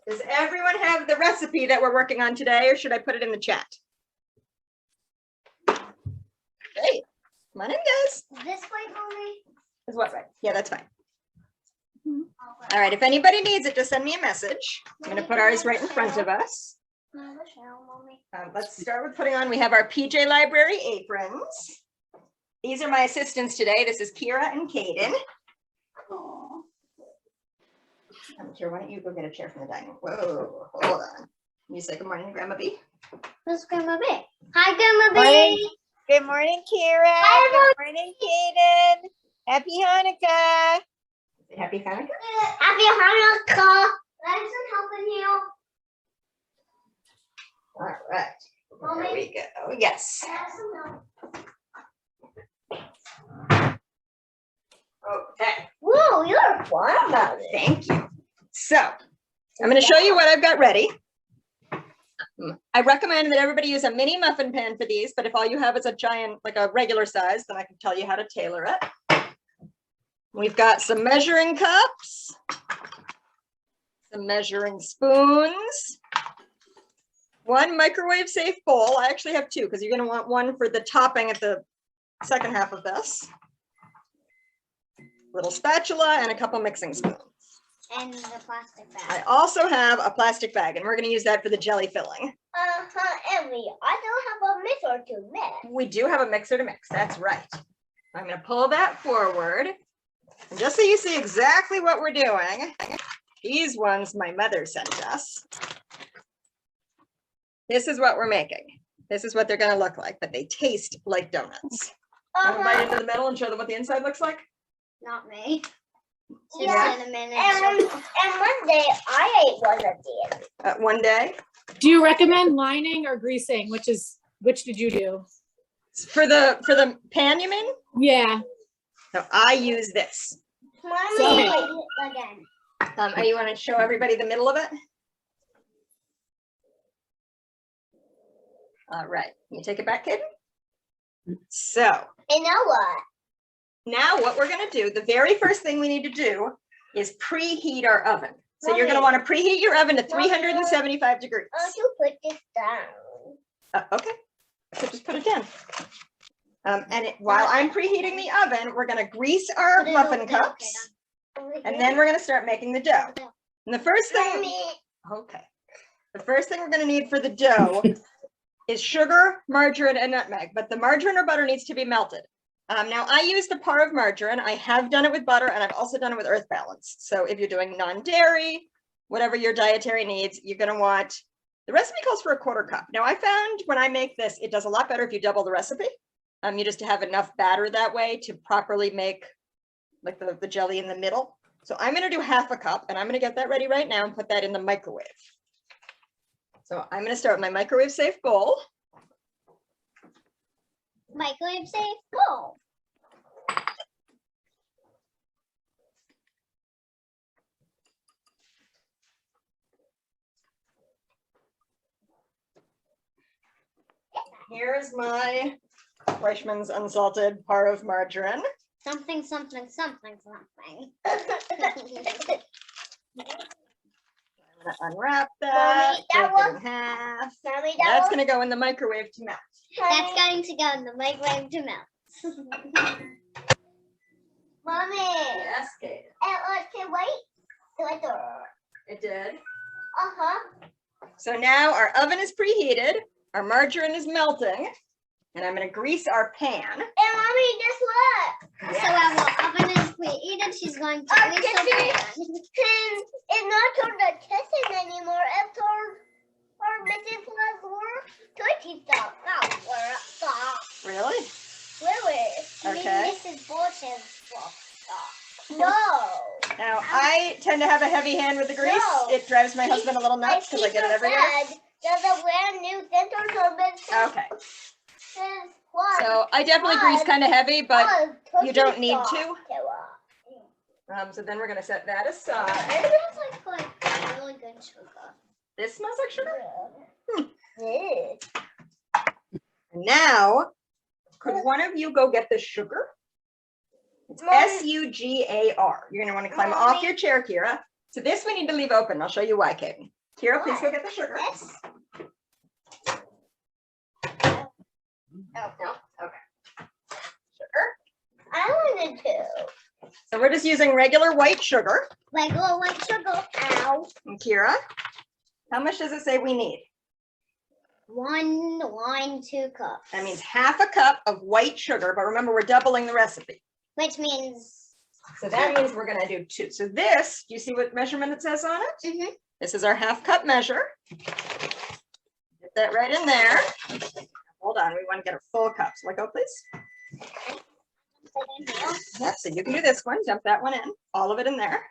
Does everyone have the recipe that we're working on today, or should I put it in the chat? Great. Come on in, guys. This way, Mommy? Is what right? Yeah, that's fine. All right, if anybody needs it, just send me a message. I'm going to put ours right in front of us. Let's start with putting on, we have our PJ Library aprons. These are my assistants today. This is Kira and Cayden. Kira, why don't you go get a chair from the dining room? Whoa, hold on. Can you say good morning to Grandma B? Who's Grandma B? Hi, Grandma B. Good morning, Kira. Hi, good morning, Cayden. Happy Hanukkah. Happy Hanukkah. Happy Hanukkah. Thanks for helping you. All right. There we go. Yes. Okay. Whoa, you're fun about it. Thank you. So I'm going to show you what I've got ready. I recommend that everybody use a mini muffin pan for these, but if all you have is a giant, like a regular size, then I can tell you how to tailor it. We've got some measuring cups, some measuring spoons, one microwave safe bowl. I actually have two because you're going to want one for the topping at the second half of this. Little spatula and a couple mixing spoons. And the plastic bag. I also have a plastic bag, and we're going to use that for the jelly filling. Emily, I don't have a mixer to mix. We do have a mixer to mix. That's right. I'm going to pull that forward. And just so you see exactly what we're doing, these ones my mother sent us. This is what we're making. This is what they're going to look like, but they taste like donuts. Have a bite into the middle and show them what the inside looks like? Not me. Yeah. Cinnamon and one day I ate one of these. One day. Do you recommend lining or greasing? Which did you do? For the pan, you mean? Yeah. So I use this. Mommy, again. Are you want to show everybody the middle of it? All right. Can you take it back, kid? So. And now what? Now what we're going to do, the very first thing we need to do is preheat our oven. So you're going to want to preheat your oven to 375 degrees. I'll just put this down. Okay, so just put it down. While I'm preheating the oven, we're going to grease our muffin cups, and then we're going to start making the dough. And the first thing, the first thing we're going to need for the dough is sugar, margarine, and nutmeg, but the margarine or butter needs to be melted. Now I use the par of margarine. I have done it with butter, and I've also done it with Earth Balance. So if you're doing non-dairy, whatever your dietary needs, you're going to want, the recipe calls for a 1/4 cup. Now I found when I make this, it does a lot better if you double the recipe. You just have enough batter that way to properly make like the jelly in the middle. So I'm going to do 1/2 cup, and I'm going to get that ready right now and put that in the microwave. So I'm going to start with my microwave safe bowl. Microwave safe bowl. Here's my Reichmann's unsalted par of margarine. Something, something, something, something. I'm going to unwrap that, Mommy, break it in half. Mommy, That's going to go in the microwave to melt. That's going to go in the microwave to melt. Mommy. Yes, Kate. Can wait. It did. Uh-huh. So now our oven is preheated, our margarine is melting, and I'm going to grease our pan. And Mommy, guess what? Yes. So our oven is preheated. She's going to grease the pan. It's not on the kitchen anymore. It's on Mrs. Torchy stuff. Really? Really? Okay. Mrs. Borch's stuff. No. Now, I tend to have a heavy hand with the grease. No. It drives my husband a little nuts because I get it everywhere. There's a brand new center turbine. Okay. So I definitely grease kind of heavy, but you don't need to. So then we're going to set that aside. It smells like really good sugar. This smells like sugar? Yeah. Now, could one of you go get the sugar? It's S-U-G-A-R. You're going to want to climb off your chair, Kira. So this we need to leave open. I'll show you why, Kayden. Kira, please go get the sugar. This. Oh, no, okay. Sugar. I wanted to. So we're just using regular white sugar. Regular white sugar. Ow. And Kira, how much does it say we need? 1 wine, 2 cups. That means half a cup of white sugar, but remember we're doubling the recipe. Which means. So that means we're gonna do 2. So this, do you see what measurement it says on it? Mm-hmm. This is our half cup measure. Get that right in there. Hold on, we want to get a full cup. So let go, please. Yeah, so you can do this one, dump that one in, all of it in there.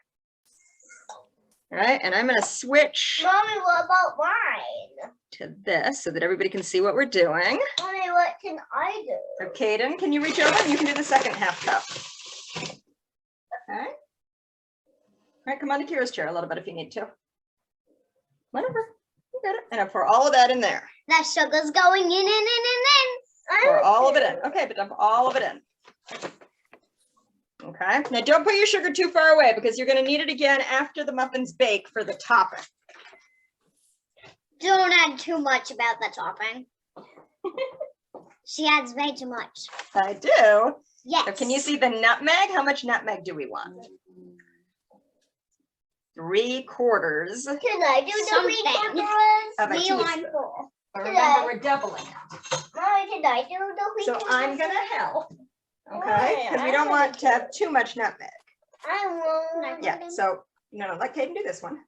All right, and I'm gonna switch Mommy, what about mine? to this so that everybody can see what we're doing. Mommy, what can I do? So Cayden, can you reach over and you can do the second half cup? Okay. All right, come on to Kira's chair a little bit if you need to. Whatever, you got it. And I pour all of that in there. That sugar's going in. Pour all of it in. Okay, but dump all of it in. Okay, now don't put your sugar too far away because you're gonna need it again after the muffins bake for the topping. Don't add too much about the topping. She adds way too much. I do. Yes. So can you see the nutmeg? How much nutmeg do we want? 3/4 Can I do the 3/4 of a teaspoon. But Can remember, I? we're doubling it. Mommy, can I do the So I'm gonna help. Okay, because we don't want to have too much nutmeg. I won't. Yeah, so no, let Cayden do this one.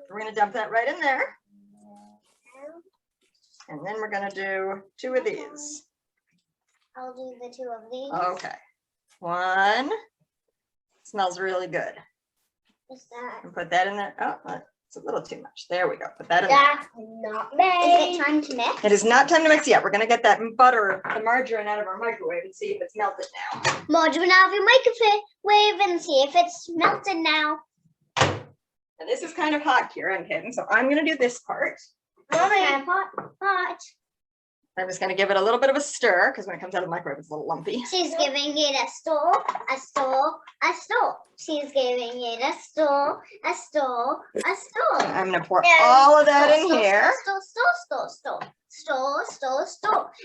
We're gonna dump that right in there. And then we're gonna do 2 of these. I'll do the 2 of these. Okay. 1. Smells really good. Is that? And put that in there. Oh, it's a little too much. There we go. Put that in there. That's not bad. Is it time to mix? It is not time to mix yet. We're gonna get that butter, the margarine out of our microwave and see if it's melted now. Margarine out of your microwave and see if it's melted now. And this is kind of hot, Kira and Cayden, so I'm gonna do this part. Mommy, hot. I'm just gonna give it a little bit of a stir because when it comes out of the microwave, it's a little lumpy. She's giving it a stir. She's giving it a stir. I'm gonna pour all of that in here. Stir.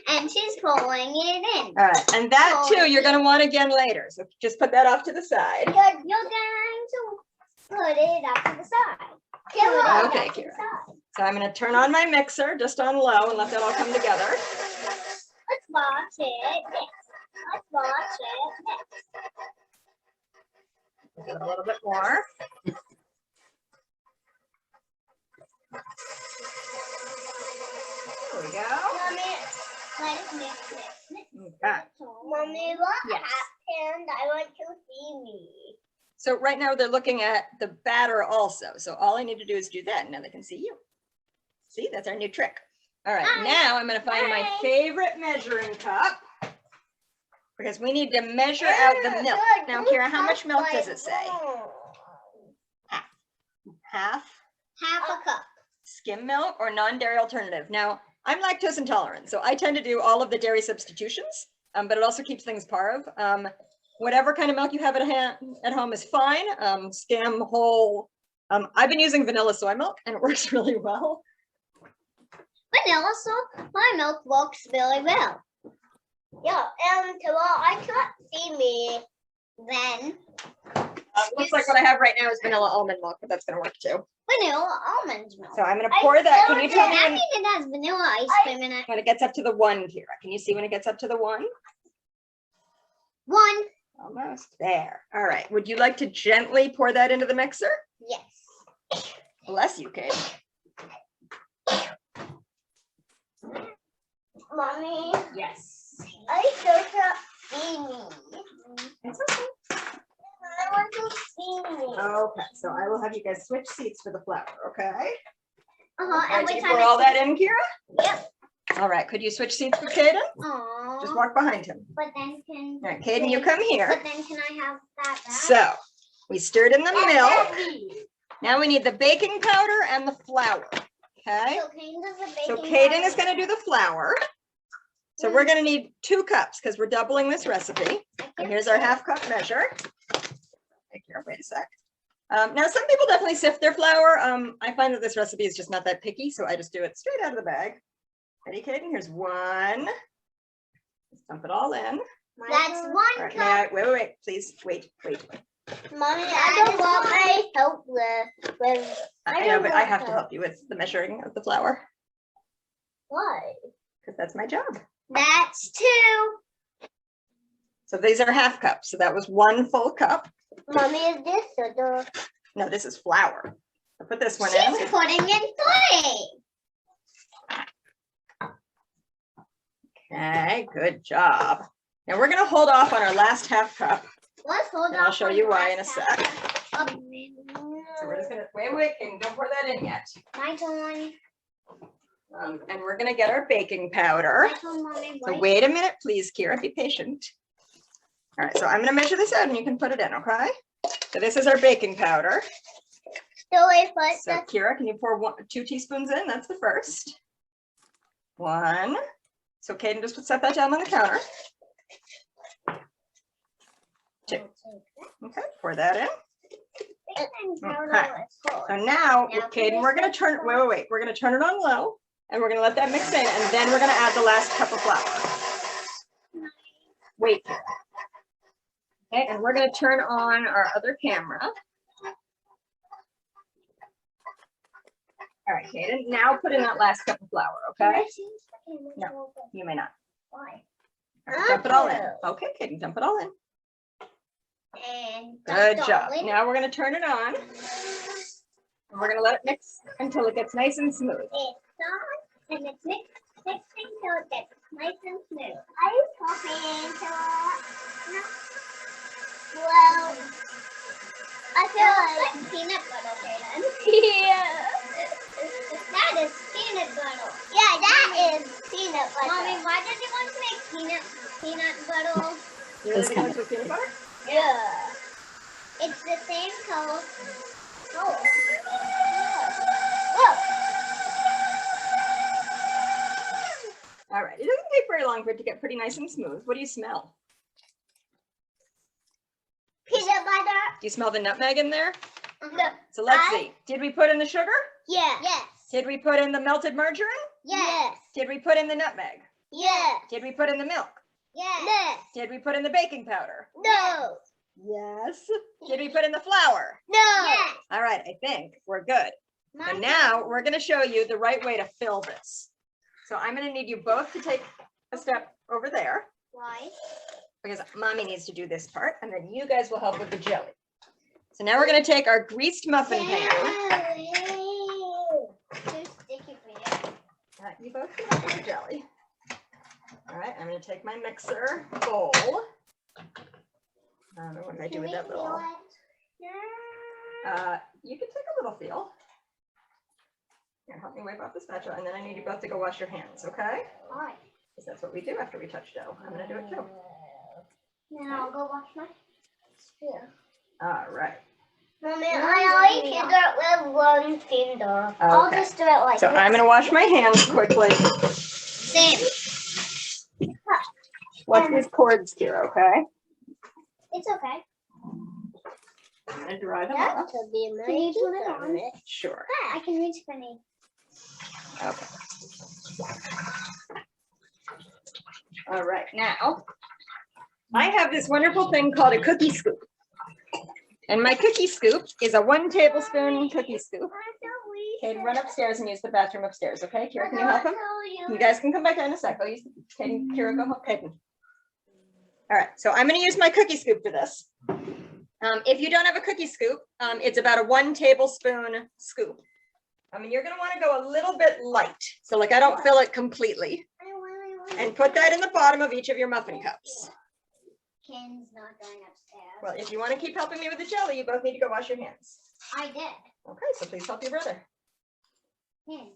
And she's pouring it in. All right, and that too, you're gonna want again later. So just put that off to the side. You're going to put it up to the side. Okay, Kira. So I'm gonna turn on my mixer just on low and let that all come together. Let's watch it. Let's watch it. A little bit more. There we go. Mommy, let us mix. Okay. Mommy, what Yes. happened? I want to see me. So right now they're looking at the batter also. So all I need to do is do that. Now they can see you. See, that's our new trick. All right, Hi. now I'm gonna find my Hi. favorite measuring cup because we need to measure out the milk. Now, Kira, how much milk does it say? Half Half a cup. skim milk or non-dairy alternative. Now, I'm lactose intolerant, so I tend to do all of the dairy substitutions, but it also keeps things parve. Whatever kind of milk you have at home is fine. Skim, whole. I've been using vanilla soy milk and it works really well. Vanilla, so my milk works really well. Yeah, and well, I can't see me then. Looks like what I have right now is vanilla almond milk, but that's gonna work too. Vanilla almond milk. So I'm gonna pour that. Can you tell me I when, think it has vanilla ice cream in it. when it gets up to the 1, Kira? Can you see when it gets up to the 1? 1. Almost there. All right. Would you like to gently pour that into the mixer? Yes. Bless you, Kate. Mommy, Yes. I still can't see me. It's okay. I want to see me. Okay. So I will have you guys switch seats for the flour. Okay. And Right, wait you time pour I all see- that in, Kira? Yep. All right. Could you switch seats with Cayden? Aww. Just walk behind him. But then can. All right, Cayden, you come here. But then can I have that back? So we stirred in the milk. Now we need the baking powder and the flour. Okay. So Cayden does the So baking Cayden is powder. going to do the flour. So we're going to need 2 cups because we're doubling this recipe. And here's our half cup measure. Hey, Kira, wait a sec. Now, some people definitely sift their flour. I find that this recipe is just not that picky, so I just do it straight out of the bag. Ready, Cayden? Here's one. Let's dump it all in. That's one All right, cup. wait, please, wait. Mommy, I don't want my help with. I know, but I have to help you with the measuring of the flour Why? because that's my job. That's 2. So these are half cups. So that was 1 full cup. Mommy, is this or No, this is flour. I'll put this one She's in. putting in 3. Okay, good job. Now we're gonna hold off on our last half cup. Let's hold And I'll off show on you the why in a last sec. half. So we're just gonna wait, and don't pour that in yet. My turn. And we're gonna get our baking powder. My turn, Mommy. So wait a minute, please, Kira, be patient. All right, so I'm gonna measure this out and you can put it in, okay? So this is our baking powder. So wait, put So Kira, can you pour 2 teaspoons in? That's the first. 1. So Cayden, just set that down on the counter. 2. Okay, pour that in. Okay. So now, Cayden, we're gonna turn, wait. We're gonna turn it on low and we're gonna let that mix in and then we're gonna add the last cup of flour. Wait. Okay, and we're gonna turn on our other camera. All right, Cayden, now put in that last cup of flour, okay? No, you may not. Why? All right, dump it all in. Okay, Cayden, dump it all in. And Good job. Now we're gonna turn it on. And we're gonna let it mix until it gets nice and smooth. It's on and it's mixing till it gets nice and smooth. Are you talking to no. Well, I feel like peanut butter, Cayden. Yeah. That is peanut butter. Yeah, that is peanut butter. Mommy, why did you want to make peanut butter? You really think it's with peanut butter? Yeah. It's the same color. Oh. Whoa. All right, it doesn't take very long for it to get pretty nice and smooth. What do you smell? Peanut butter. Do you smell the nutmeg in there? No. So let's see. Did we put in the sugar? Yeah. Yes. Did we put in the melted margarine? Yes. Did we put in the nutmeg? Yes. Did we put in the milk? Yes. Did we put in the baking powder? No. Yes. Did we put in the flour? No. Yes. All right, I think we're good. And now we're going to show you the right way to fill this. So I'm going to need you both to take a step over there. Why? Because mommy needs to do this part and then you guys will help with the jelly. So now we're going to take our greased muffin pan. Too sticky for you. You both can help with the jelly. All right, I'm going to take my mixer bowl. I don't know what I do with that little. You can take a little feel. Here, help me wipe off the spatula, and then I need you both to go wash your hands, okay? Why? Because that's what we do after we touch dough. I'm going to do it too. Now I'll go wash my spoon. All right. Mommy, I only can do it with one finger. I'll just do it like So this. I'm going to wash my hands quickly. Same. Watch these cords here, okay? It's okay. I'm going to dry them That off. should be amazing. Sure. I can reach for me. Okay. All right, now I have this wonderful thing called a cookie scoop. And my cookie scoop is a 1 tablespoon cookie scoop. Cayden, run upstairs and use the bathroom upstairs, okay? Kira, can you help him? You guys can come back down in a sec. I'll use Cayden, Kira, go help Cayden. All right, so I'm going to use my cookie scoop for this. If you don't have a cookie scoop, it's about a 1 tablespoon scoop. You're going to want to go a little bit light. So like I don't fill it completely. And put that in the bottom of each of your muffin cups. Ken's not going upstairs. Well, if you want to keep helping me with the jelly, you both need to go wash your hands. I did. Okay, so please help your brother. Ken,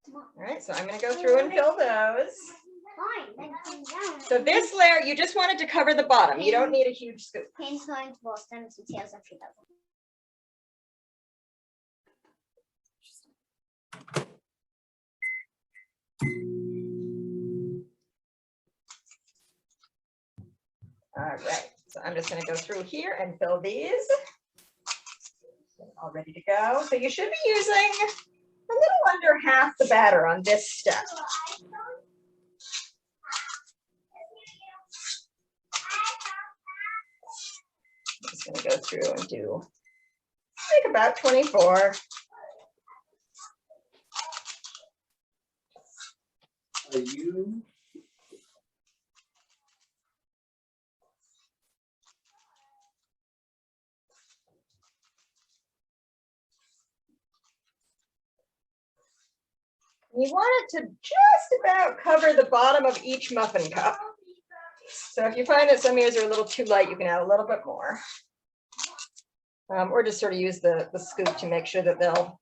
come on. All right, so I'm going to go through and fill those. Fine, then come down. So this layer, you just want it to cover the bottom. You don't need a huge scoop. Ken's going to Boston with some tails if he doesn't. All right, so I'm just going to go through here and fill these. all ready to go. So you should be using a little under half the batter on this step. I'm just gonna go through and do like about 24. Are you? You want it to just about cover the bottom of each muffin cup. So if you find that some of yours are a little too light, you can add a little bit more. Or just sort of use the scoop to make sure that they'll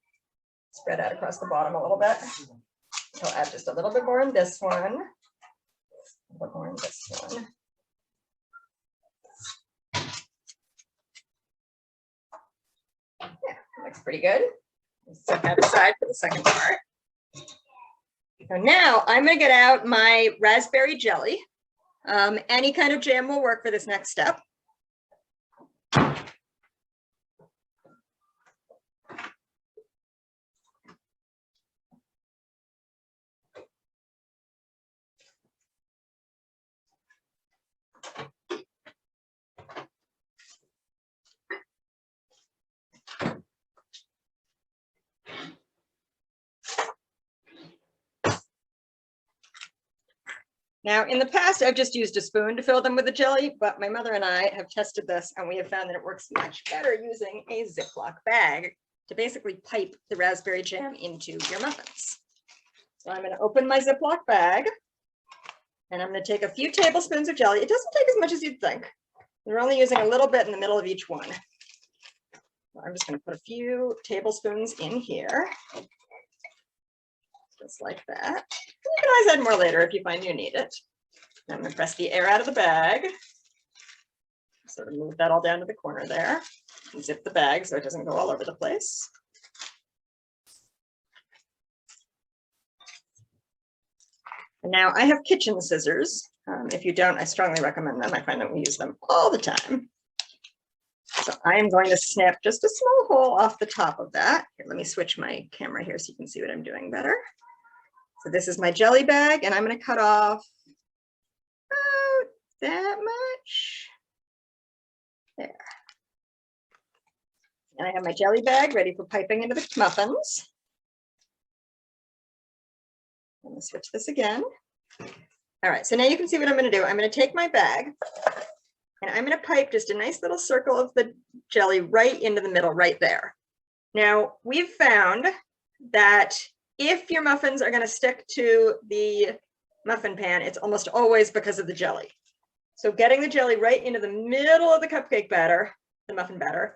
spread out across the bottom a little bit. I'll add just a little bit more in this one. A little more in this one. Yeah, looks pretty good. Set that aside for the second part. So now I'm going to get out my raspberry jelly. Any kind of jam will work for this next step. Now, in the past, I've just used a spoon to fill them with the jelly, but my mother and I have tested this and we have found that it works much better using a Ziploc bag to basically pipe the raspberry jam into your muffins. So I'm going to open my Ziploc bag and I'm going to take a few tablespoons of jelly. It doesn't take as much as you'd think. We're only using a little bit in the middle of each one. So I'm just going to put a few tablespoons in here. Just like that. You can always add more later if you find you need it. I'm going to press the air out of the bag. Sort of move that all down to the corner there. And zip the bag so it doesn't go all over the place. And now I have kitchen scissors. If you don't, I strongly recommend them. I find that we use them all the time. So I am going to snip just a small hole off the top of that. Here, let me switch my camera here so you can see what I'm doing better. So this is my jelly bag, and I'm going to cut off about that much. There. And I have my jelly bag ready for piping into the muffins. I'm going to switch this again. All right, so now you can see what I'm going to do. I'm going to take my bag, and I'm going to pipe just a nice little circle of the jelly right into the middle, right there. Now, we've found that if your muffins are going to stick to the muffin pan, it's almost always because of the jelly. So getting the jelly right into the middle of the cupcake batter, the muffin batter,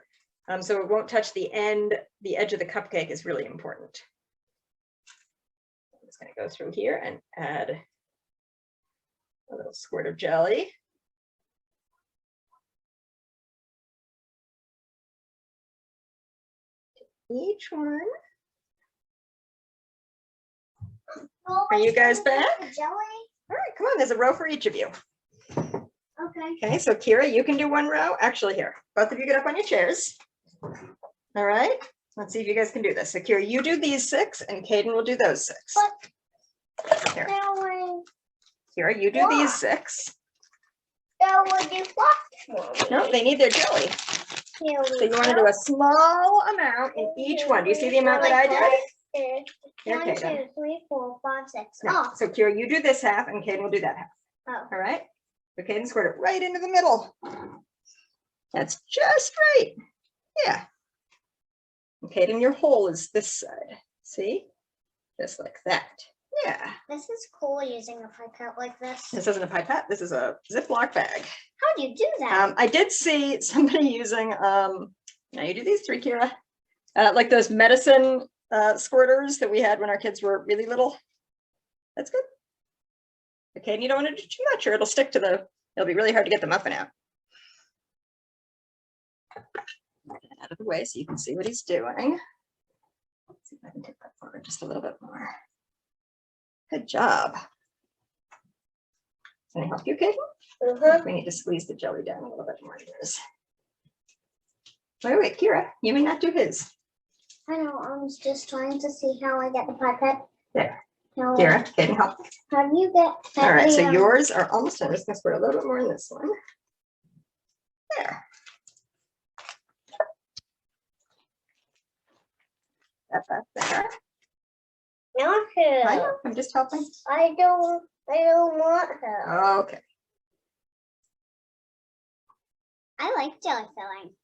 so it won't touch the edge of the cupcake is really important. I'm just going to go through here and add a little squirt of jelly. Each one. Are you guys back? Jelly? All right, come on, there's a row for each of you. Okay. Okay, so Kira, you can do one row. Actually, here, both of you get up on your chairs. All right, let's see if you guys can do this. So Kira, you do these 6 and Cayden will do those 6. Here. Kira, you do these 6. That would do what? No, they need their jelly. So you want to do a small amount in each one. Do you see the amount that I did? Here, 1, 2, Cayden. 3, 4, 5, 6. No. Oh. So Kira, you do this half and Cayden will do that half. Oh. All right. So Cayden squirt it right into the middle. That's just right. Yeah. And Cayden, your hole is this side. See? Just like that. Yeah. This is cool using a pipette like this. This isn't a pipette. This is a Ziploc bag. How do you do that? I did see somebody using, now you do these 3, Kira, like those medicine squirters that we had when our kids were really little. That's good. Okay, and you don't want to do too much or it'll stick to it'll be really hard to get the muffin out. Out of the way so you can see what he's doing. Let's see if I can take that forward just a little bit more. Good job. Can I help you, Cayden? We need to squeeze the jelly down a little bit more. Wait, Kira, you may not do his. I know, I was just trying to see how I get the pipette. There. How Kira, Cayden, help. How do you get? All right, so yours are almost done. I'm just gonna squirt a little bit more in this one. There. That's there. Not I her. know, I'm just helping. I don't want her. Okay. I like jelly filling.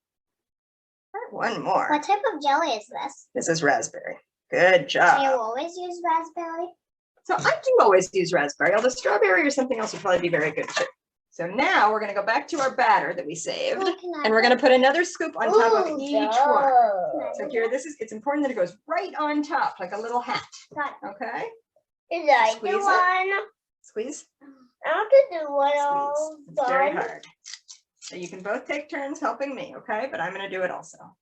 One more. What type of jelly is this? This is raspberry. Good Do you job. always use raspberry? So I do always use raspberry, although strawberry or something else would probably be very good too. So now we're gonna go back to our batter that we saved, and we're gonna put another scoop on top of each one. So here, it's important that it goes right on top, like a little hat. Okay? Is that Squeeze the it. one? Squeeze. I want to do one all Squeeze. It's very done. hard. So you can both take turns helping me, okay? But I'm gonna do it also. All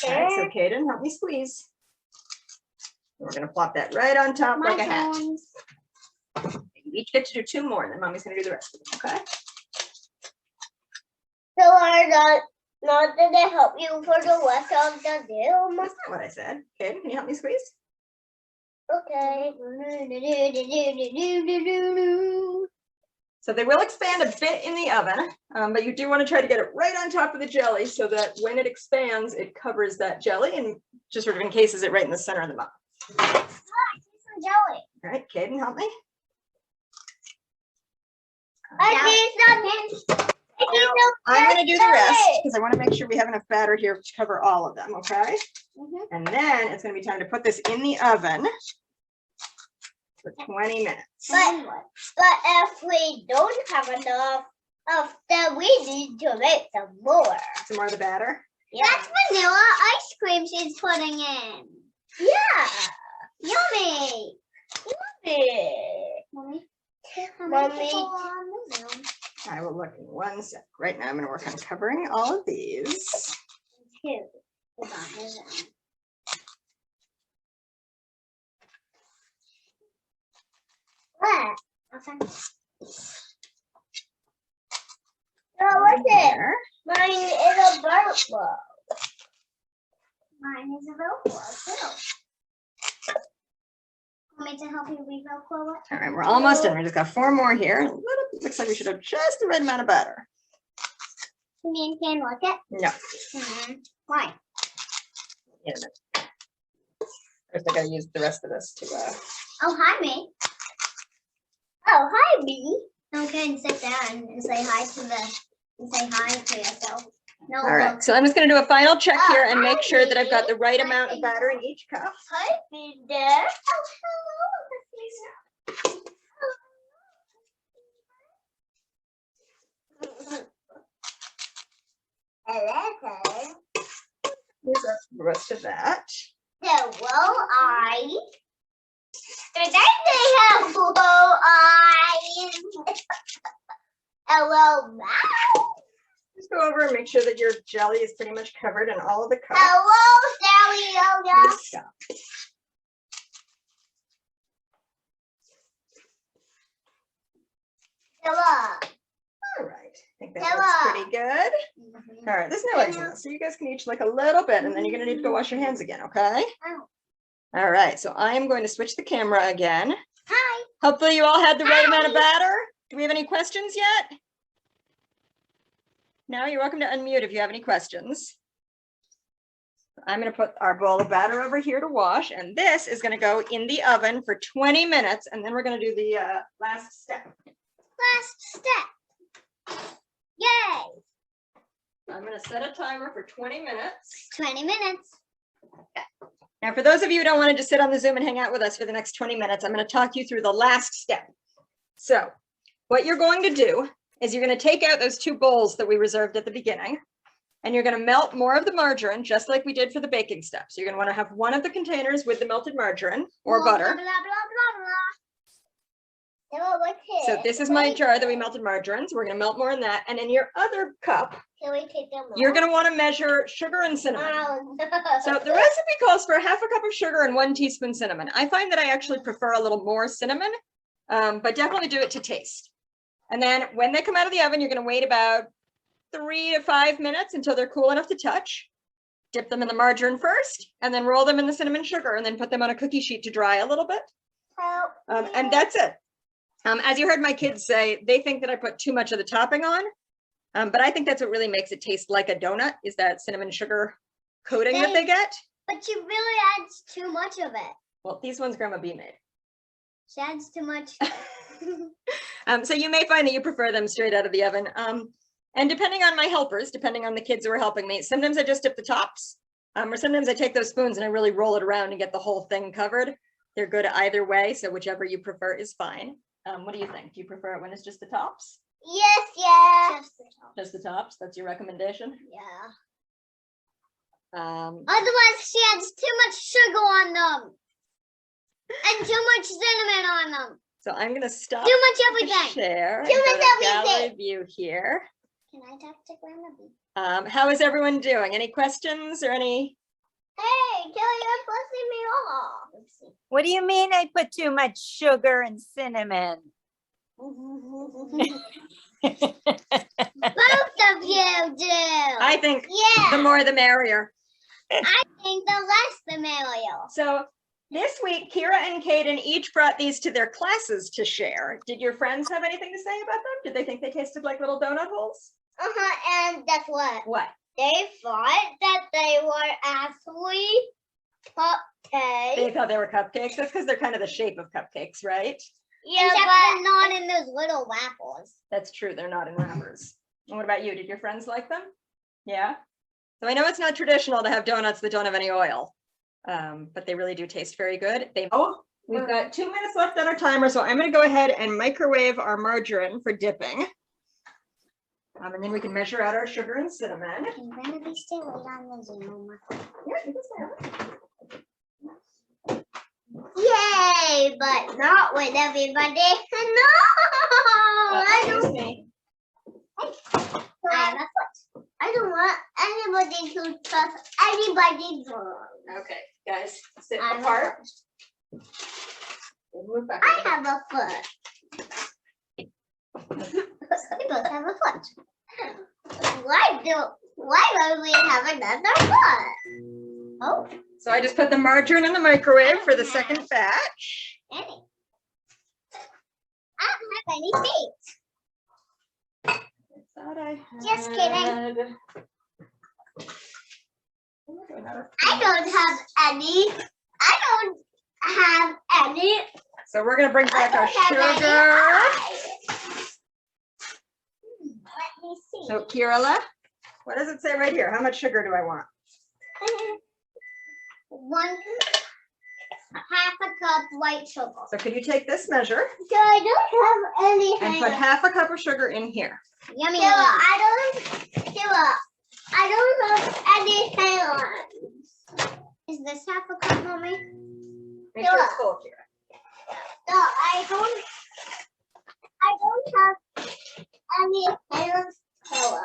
right, so Cayden, help me squeeze. We're gonna plop that right on top like a hat. hands. You each get to do 2 more, and then mommy's gonna do the rest of them, okay? So are not gonna help you for the rest of the day? That's not what I said. Cayden, can you help me squeeze? Okay. So they will expand a bit in the oven, but you do want to try to get it right on top of the jelly so that when it expands, it covers that jelly and just sort of encases it right in the center of the muffin. I see some jelly. All right, Cayden, help me. I see some. I'm going to do the rest because I want to make sure we have enough batter here to cover all of them, okay? And then it's going to be time to put this in the oven for 20 minutes. But if we don't have enough then we need to make some more. Some more of the batter? Yeah. That's vanilla ice cream she's putting in. Yeah. Yummy. Mommy. I will look in 1 sec. Right now I'm going to work on covering all of these. What? Oh, what's it? There. Mine is a Berch bowl. Mine is a Velcro too. Want me to help you re-Velcro it? All right, we're almost done. We just got 4 more here. Looks like we should have just the right amount of batter. You mean can look it? No. Why? In a minute. First, I gotta use the rest of this to. Oh, hi, me. Oh, hi, me. Okay, and sit down and say hi to yourself. No. All right, so I'm just gonna do a final check here and make sure that I've got the right amount of batter in each cup. Hi, me there. Oh, hello. Hello. Use up the rest of that. Hello, Did I say hello, eyes? Hello, mouth. Just go over and make sure that your jelly is pretty much covered in all of the cups. Hello, Sally Yoga. Good stuff. Hello. All right, I think that looks pretty good. All right, there's no eggs in this, so you guys can each lick a little bit, and then you're gonna need to go wash your hands again, okay? All right, so I am going to switch the camera again. Hi. Hopefully you all had the right amount of batter. Do we have any questions yet? No, you're welcome to unmute if you have any questions. I'm going to put our bowl of batter over here to wash, and this is going to go in the oven for 20 minutes, and then we're going to do the last step. Last step. Yay. I'm going to set a timer for 20 minutes. 20 minutes. Now, for those of you who don't want to just sit on the Zoom and hang out with us for the next 20 minutes, I'm going to talk you through the last step. So what you're going to do is you're going to take out those 2 bowls that we reserved at the beginning, and you're going to melt more of the margarine, just like we did for the baking step. So you're going to want to have one of the containers with the melted margarine or butter. Blah, blah, blah, blah, blah. So this is my jar that we melted margarine. So we're going to melt more in that. And in your other cup, Can we take them you're going to want to measure sugar and cinnamon. So So the recipe calls for 1/2 cup of sugar and 1 teaspoon cinnamon. I find that I actually prefer a little more cinnamon, but definitely do it to taste. And then when they come out of the oven, you're going to wait about 3 to 5 minutes until they're cool enough to touch. Dip them in the margarine first, and then roll them in the cinnamon sugar, and then put them on a cookie sheet to dry a little bit. And that's it. As you heard my kids say, they think that I put too much of the topping on, but I think that's what really makes it taste like a donut, is that cinnamon sugar coating that they get. But you really adds too much of it. Well, these ones Grandma B made. She adds too much. So you may find that you prefer them straight out of the oven. And depending on my helpers, depending on the kids who are helping me, sometimes I just dip the tops, or sometimes I take those spoons and I really roll it around and get the whole thing covered. They're good either way, so whichever you prefer is fine. What do you think? Do you prefer it when it's just the tops? Yes, yeah. Just the top. Just the tops? That's your recommendation? Yeah. Otherwise, she adds too much sugar on them. And too much cinnamon on them. so I'm gonna stop Too much the everything. share. Too and go much to gallery everything. view here. Can I talk to Grandma B? How is everyone doing? Any questions or any? Hey, Kelly, you're pushing me off. Let's see. What do you mean I put too much sugar and cinnamon? Both of you do. I think Yeah. the more the merrier. I think the less the merrier. So this week, Kira and Cayden each brought these to their classes to share. Did your friends have anything to say about them? Did they think they tasted like little donut holes? And guess what? What? They thought that they were actually cupcakes. They thought they were cupcakes. That's because they're kind of the shape of cupcakes, right? Yeah, but not in those little wrappers. That's true. They're not in wrappers. And what about you? Did your friends like them? Yeah. So I know it's not traditional to have donuts that don't have any oil, but they really do taste very good. We've got 2 minutes left on our timer, so I'm going to go ahead and microwave our margarine for dipping. And then we can measure out our sugar and cinnamon. Can Grandma be still on the Zoom? Yeah, you can stay on it. Yay, but not with everybody. No, I Excuse don't. me. I have a foot. I don't want anybody to trust anybody's wrong. Okay, guys, sit I have a apart. foot. Move back. I have a foot. We both have a foot. Why don't we have another foot? Oh, So I just put the margarine in the microwave for the second batch. any. I don't have any feet. Thought I Just kidding. had- I don't have any. I don't have any. So we're gonna bring back I our don't have any sugar. eyes. Let me see. So Kira, what does it say right here? How much sugar do I want? 1/2 cup white sugar. So could you take this measure So I don't have any and put 1/2 cup of sugar in here? Yummy. I don't have any hands. Is this 1/2 cup, Mommy? Make sure it's full, Kira. No, I don't have any hands. So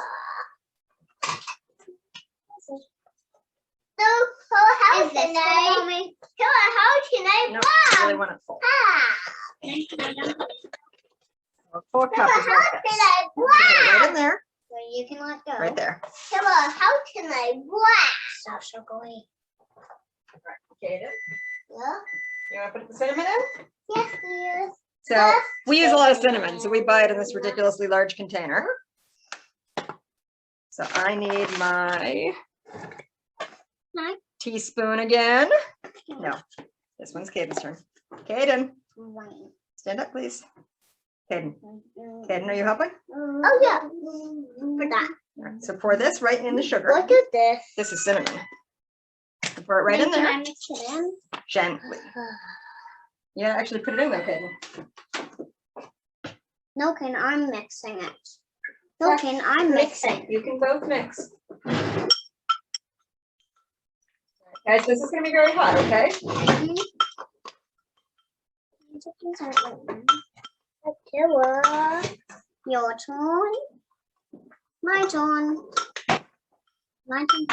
how can I? How can I No, I really want it full. Full cup is How like can this. I Put it right in blast? there, So you can let go. right there. How can I blast? Stop sugary. Cayden, Yeah. you want to put the cinnamon in? Yes, please. So we use a lot of cinnamon, so we buy it in this ridiculously large container. So I need my teaspoon again. No, this one's Cayden's turn. Cayden, stand up, please. Cayden, Cayden, are you helping? Oh yeah. For that. All right, so pour this right in the sugar. Look at this. This is cinnamon. So pour it right in Can I there, mix it in? gently. Yeah, actually put it in there, Cayden. No, Ken, I'm mixing it. No, Ken, I'm mixing. You can both mix. Guys, this is gonna be very hot, okay? Your turn. My turn. My turn.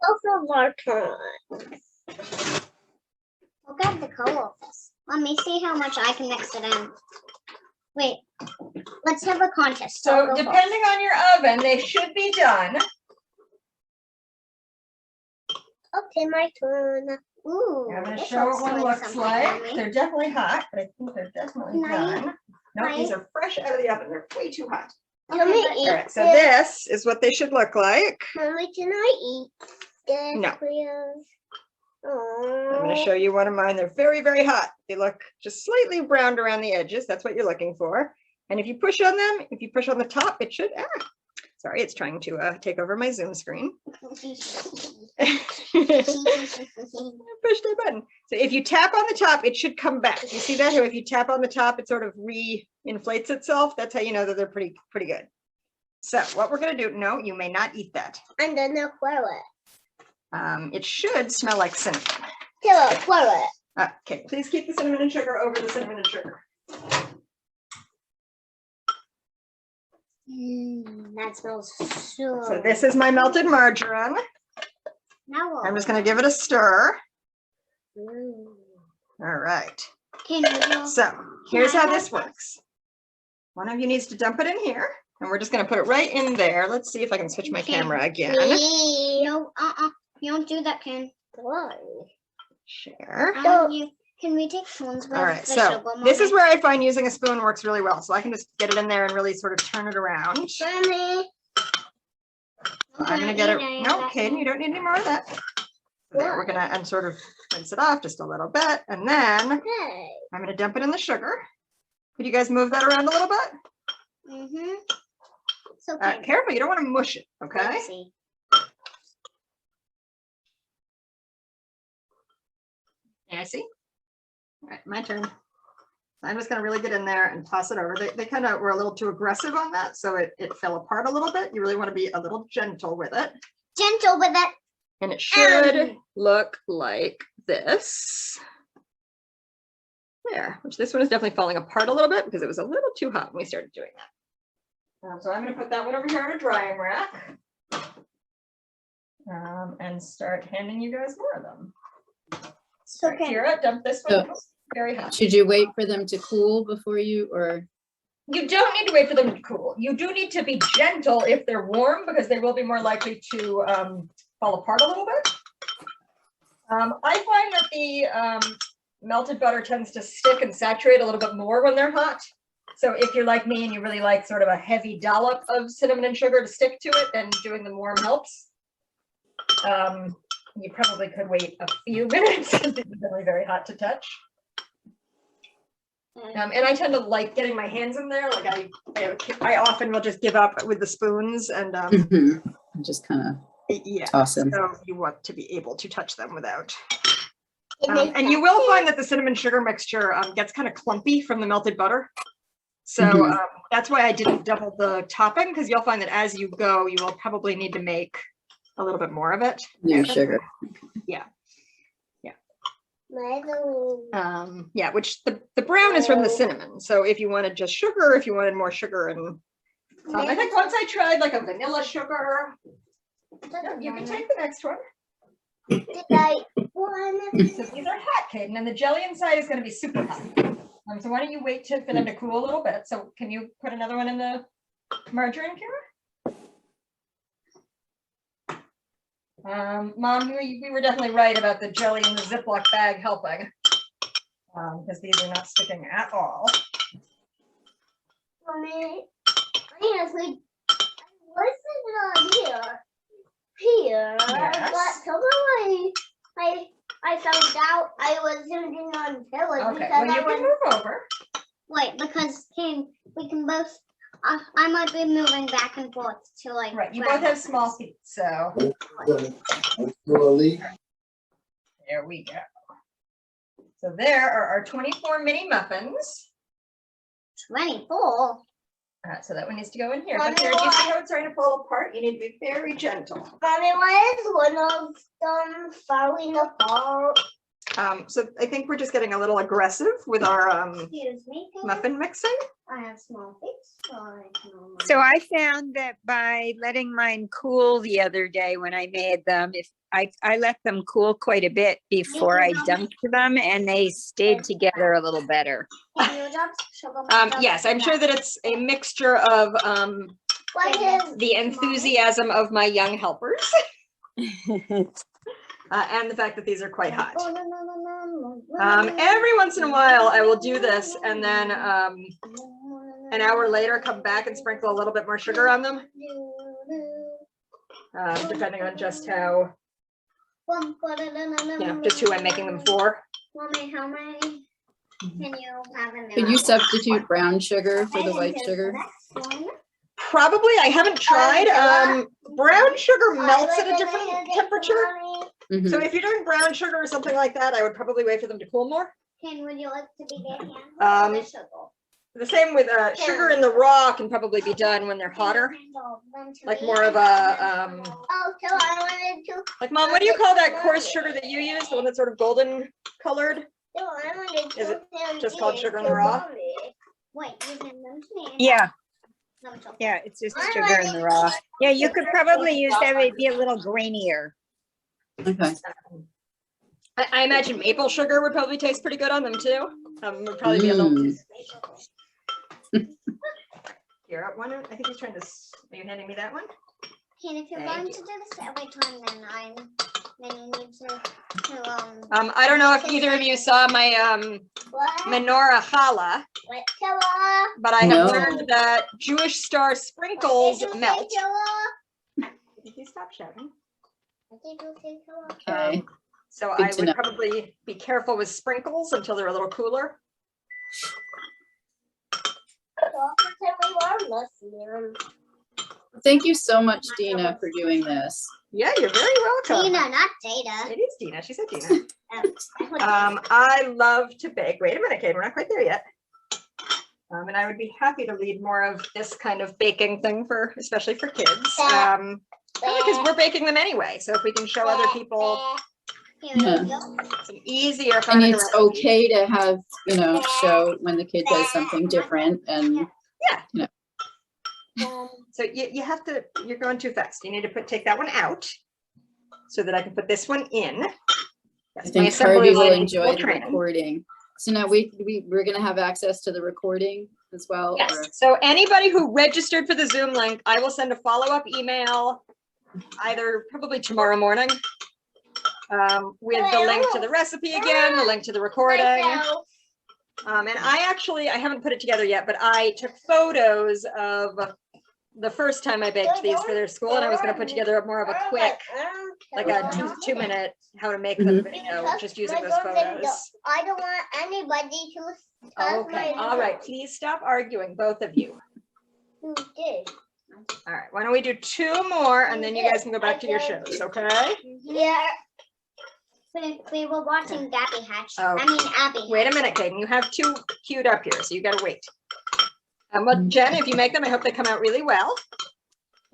Both of our turns. Look at the color of this. Let me see how much I can mix it in. Wait, Let's have a contest. So I'll go depending on your oven, they should be done. first. Okay, my turn. Ooh, I'm going to this show what one looks something like. yummy. They're definitely hot, but I think they're definitely Nice. done. No, these are fresh out of the oven. They're way too hot. Can we All eat right, so this is what they should look like. Mommy, can I eat this, No. please? I'm going to show you one of mine. They're very, very hot. They look just slightly browned around the edges. That's what you're looking for. And if you push on them, if you push on the top, it should, sorry, it's trying to take over my Zoom screen. Push the button. So if you tap on the top, it should come back. You see that? If you tap on the top, it sort of re-inflates itself. That's how you know that they're pretty good. So what we're going to do, no, you may not eat that. And then the flour. It should smell like cinnamon. Kira, flour. Okay, please keep the cinnamon and sugar over the cinnamon and sugar. That smells So this is my melted margarine. Now I'm just going to give it a stir. Mm. All right. Can you So here's how this works. One of you needs to dump it in here, and we're just going to put it right in there. Let's see if I can switch my camera again. No, you don't do that, Ken. Why? Share. Can we take spoons? All right, so this is where I find using a spoon works really well. So I can just get it in there and really sort of turn it around. Mommy. I'm gonna get it. No, Cayden, you don't need any more of that. There, we're gonna and sort of rinse it off just a little bit, and then Okay. I'm gonna dump it in the sugar. Could you guys move that around a little bit? Mhm. So okay. Careful, you don't want to mush it. Okay. Let's see. Yeah, I see. All right, my turn. I'm just gonna really get in there and toss it over. They kind of were a little too aggressive on that, so it fell apart a little bit. You really want to be a little gentle with it. Gentle with it. And it should look like this. There, which this one is definitely falling apart a little bit because it was a little too hot when we started doing that. So I'm going to put that one over here on a drying rack and start handing you guys more of them. So Right, Kira, dump this one. It's very hot. Should you wait for them to cool before you, or? You don't need to wait for them to cool. You do need to be gentle if they're warm because they will be more likely to fall apart a little bit. I find that the melted butter tends to stick and saturate a little bit more when they're hot. So if you're like me and you really like sort of a heavy dollop of cinnamon and sugar to stick to it, then doing them warm helps. You probably could wait a few minutes because it's definitely very hot to touch. And I tend to like getting my hands in there. Like I often will just give up with the spoons and Just kind of yeah. toss them. So you want to be able to touch them without. And you will find that the cinnamon sugar mixture gets kind of clumpy from the melted butter. So that's why I didn't double the topping, because you'll find that as you go, you will probably need to make a little bit more of it. No sugar. Yeah. My Yeah, which the brown is from the cinnamon. So if you wanted just sugar, if you wanted more sugar, and I think once I tried like a vanilla sugar. Yeah, you can take the next one. Did I one? So these are hot, Cayden, and the jelly inside is going to be super hot. So why don't you wait for them to cool a little bit? So can you put another one in the margarine, Kira? Mom, we were definitely right about the jelly in the Ziploc bag helping, because these are not sticking at all. Mommy, honestly, I wasn't on here, Yes. but somehow I found out I was sitting on pillows Okay, because well, you I can was. move over. Wait, because we can both. I might be moving back and forth to like. Right, you grab both have it. small feet, so Slowly. there we go. So there are our 24 mini muffins. 24. So that one needs to go in here. But Mommy, here, you see why? how it's starting to fall apart? You need to be very gentle. Mommy, why is one of them falling apart? So I think we're just getting a little aggressive with our Excuse me. muffin mixing. I have small feet, so I can. So I found that by letting mine cool the other day when I made them, if I let them cool quite a bit before I dumped them and they stayed together a little better. Yes, I'm sure that it's a mixture of What is the enthusiasm of my young helpers and the fact that these are quite hot. Every once in a while, I will do this and then an hour later come back and sprinkle a little bit more sugar on them, depending on just how, just who I'm making them for. Mommy, how many can you have in there? Could you substitute brown sugar for the white sugar? Probably, I haven't tried. Brown sugar melts at a different temperature. Mhm. So if you're doing brown sugar or something like that, I would probably wait for them to cool more. Would you like to be there? The same with sugar in the raw can probably be done when they're hotter. Like more of a, Oh, so I wanted to. like Mom, what do you call that coarse sugar that you use? The one that's sort of golden colored? So I wanted to. Is it just called sugar in the raw? Wait, you can mention. Yeah, yeah, it's just sugar in the raw. Yeah, you could probably use that, it'd be a little grainier. Okay. I imagine maple sugar would probably taste pretty good on them too. Would probably be a little. Here, one. I think he's trying to. Are you handing me that one? And if you're Thank going you. to do this every time, then you need to I don't know if either of you saw my what? menorah challah, What? Killa? but I have No. learned that Jewish star sprinkles What did you say, melt. Killa? Did you stop shouting? What did you say, Killa? Okay. So Good I to would know. probably be careful with sprinkles until they're a little cooler. Thank you so much, Dina, for doing this. Yeah, you're very welcome. Dina, not Data. It is Dina. She said Dina. I love to bake. Wait a minute, Kate. We're not quite there yet. And I would be happy to lead more of this kind of baking thing for, especially for kids. Because we're baking them anyway. So if we can show other people Yeah. some easier And Hanukkah it's recipes. okay to have, show when the kid does something different and So you have to, you're going too fast. You need to take that one out so that I can put this one in. I Yes, my think assembly Harvey will line enjoy full the training. recording. So now we're gonna have access to the recording as well? or- Yes, so anybody who registered for the Zoom link, I will send a follow-up email either probably tomorrow morning with the link to the recipe again, the link to the recording. And I haven't put it together yet, but I took photos of the first time I baked these for their school, and I was going to put together more of a quick, like a two-minute how to make them video, just using those photos. I don't want anybody to touch Okay, my all right, please stop arguing, both of you. Who did? All right, why don't we do two more, and then you guys can go back to your shows, okay? Yeah. We were watching Gabby Hatch. Oh. I mean Abby. Wait a minute, Kayden, you have two queued up here, so you gotta wait. Well, Jen, if you make them, I hope they come out really well.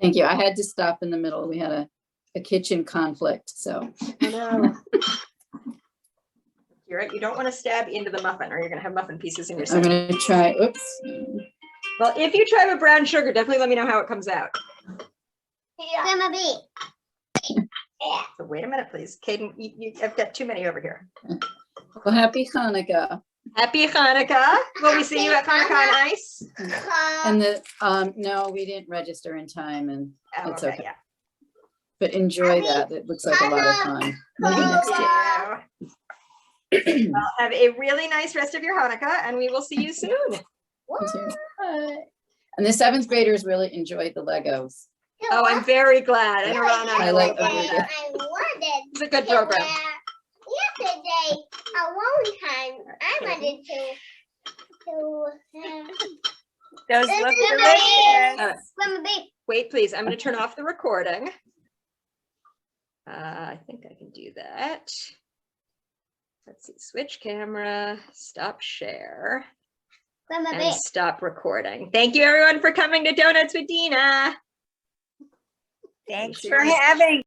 Thank you. I had to stop in the middle. We had a kitchen conflict, so. I know. You're right, you don't want to stab into the muffin, or you're gonna have muffin pieces in your I'm sandwich. gonna try, oops. Well, if you try with brown sugar, definitely let me know how it comes out. Grandma B. So wait a minute, please. Kayden, I've got too many over here. Well, happy Hanukkah. Happy Hanukkah. Will we see you at Chanukah on Ice? And no, we didn't register in time and Oh, it's okay. yeah. But enjoy that. It looks like a lot of fun. Maybe next year. Well, have a really nice rest of your Hanukkah, and we will see you soon. Bye. And the 7th graders really enjoyed the Legos. Oh, I'm very glad. I know Ron and I Highlight love of your that. day. I wanted It's a good program. yesterday, a long time, I wanted Those It's look gonna delicious. Grandma B. Wait, please. I'm going to turn off the recording. I think I can do that. Let's see. Switch camera, stop share, Grandma B. and stop recording. Thank you, everyone, for coming to Donuts with Dina. Thanks for having